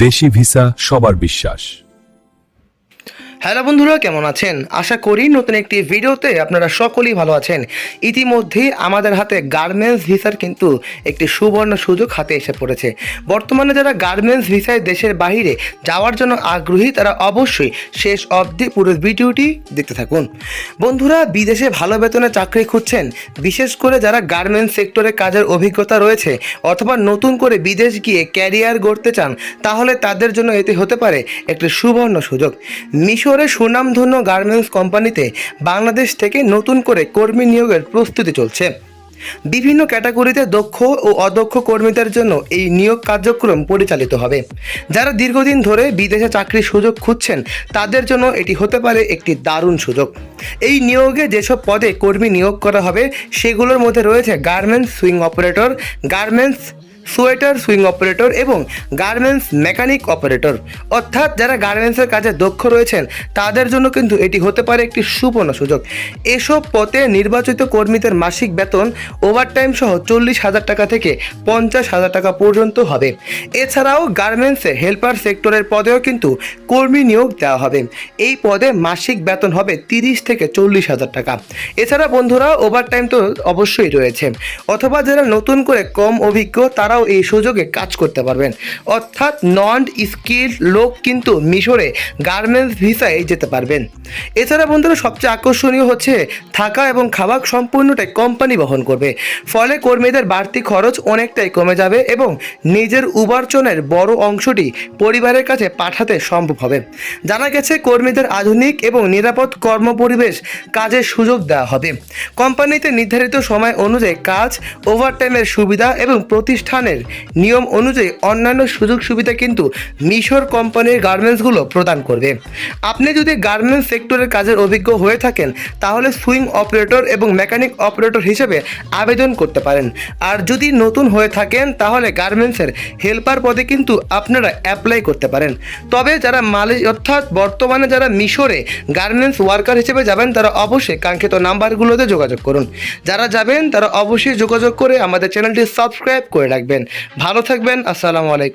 দেশি ভিসা সবার বিশ্বাস। হ্যালো বন্ধুরা, কেমন আছেন? আশা করি নতুন একটি ভিডিওতে আপনারা সকলেই ভালো আছেন। ইতিমধ্যেই আমাদের হাতে গার্মেন্টস ভিসার কিন্তু একটি সুবর্ণ সুযোগ হাতে এসে পড়েছে। বর্তমানে যারা গার্মেন্টস ভিসায় দেশের বাইরে যাওয়ার জন্য আগ্রহী তারা অবশ্যই শেষ অবধি পুরো ভিডিওটি দেখতে থাকুন। বন্ধুরা, বিদেশে ভালো বেতনে চাকরি খুঁজছেন, বিশেষ করে যারা গার্মেন্টস সেক্টরে কাজের অভিজ্ঞতা রয়েছে অথবা নতুন করে বিদেশ গিয়ে ক্যারিয়ার গড়তে চান, তাহলে তাদের জন্য এটি হতে পারে একটি সুবর্ণ সুযোগ। মিশরে সুনামধন্য গার্মেন্টস কোম্পানিতে বাংলাদেশ থেকে নতুন করে কর্মী নিয়োগের প্রস্তুতি চলছে। বিভিন্ন ক্যাটাগরিতে দক্ষ ও অদক্ষ কর্মীদের জন্য এই নিয়োগ কার্যক্রম পরিচালিত হবে। যারা দীর্ঘদিন ধরে বিদেশে চাকরির সুযোগ খুঁজছেন তাদের জন্য এটি হতে পারে একটি দারুণ সুযোগ। এই নিয়োগে যেসব পদে কর্মী নিয়োগ করা হবে সেগুলোর মধ্যে রয়েছে garments swing operator, garments sweater swing operator এবং গার্মেন্টস মেকানিক অপারেটর। অর্থাৎ যারা গার্মেন্টসের কাজে দক্ষ রয়েছেন তাদের জন্য কিন্তু এটি হতে পারে একটি সুবর্ণ সুযোগ। এসব পদে নির্বাচিত কর্মীদের মাসিক বেতন ওভারটাইম সহ 40,000 টাকা থেকে 50,000 টাকা পর্যন্ত হবে। এছাড়াও গার্মেন্টসে হেল্পার সেক্টরের পদেও কিন্তু কর্মী নিয়োগ দেওয়া হবে। এই পদে মাসিক বেতন হবে 30 থেকে 40,000 টাকা। এছাড়া বন্ধুরা, ওভারটাইম তো অবশ্যই রয়েছে। অথবা যারা নতুন করে কম অভিজ্ঞ তারাও এই সুযোগে কাজ করতে পারবেন। অর্থাৎ নন স্কিল্ড লোক কিন্তু মিশরে গার্মেন্টস ভিসায় যেতে পারবেন। এছাড়া বন্ধুরা, সবচেয়ে আকর্ষণীয় হচ্ছে থাকা এবং খাবার সম্পূর্ণটাই কোম্পানি বহন করবে। ফলে কর্মীদের বাড়তি খরচ অনেকটাই কমে যাবে এবং নিজের উপার্জনের বড় অংশটি পরিবারের কাছে পাঠাতে সম্ভব হবে। জানা গেছে কর্মীদের আধুনিক এবং নিরাপদ কর্মপরিবেশ কাজের সুযোগ দেওয়া হবে। কোম্পানিতে নির্ধারিত সময় অনুযায়ী কাজ, ওভারটাইমের সুবিধা এবং প্রতিষ্ঠানের নিয়ম অনুযায়ী অন্যান্য সুযোগ সুবিধা কিন্তু মিশর কোম্পানির গার্মেন্টসগুলো প্রদান করবে। আপনি যদি গার্মেন্টস সেক্টরের কাজের অভিজ্ঞ হয়ে থাকেন তাহলে সুইং অপারেটর এবং মেকানিক অপারেটর হিসেবে আবেদন করতে পারেন। আর যদি নতুন হয়ে থাকেন তাহলে গার্মেন্টসের হেল্পার পদে কিন্তু আপনারা অ্যাপ্লাই করতে পারেন। তবে যারা অর্থাৎ বর্তমানে যারা মিশরে গার্মেন্টস ওয়ার্কার হিসেবে যাবেন তারা অবশ্যই কাঙ্ক্ষিত নাম্বারগুলোতে যোগাযোগ করুন। যারা যাবেন তারা অবশ্যই যোগাযোগ করে আমাদের চ্যানেলটি সাবস্ক্রাইব করে রাখবেন। ভালো থাকবেন। আসসালামু আলাইকুম।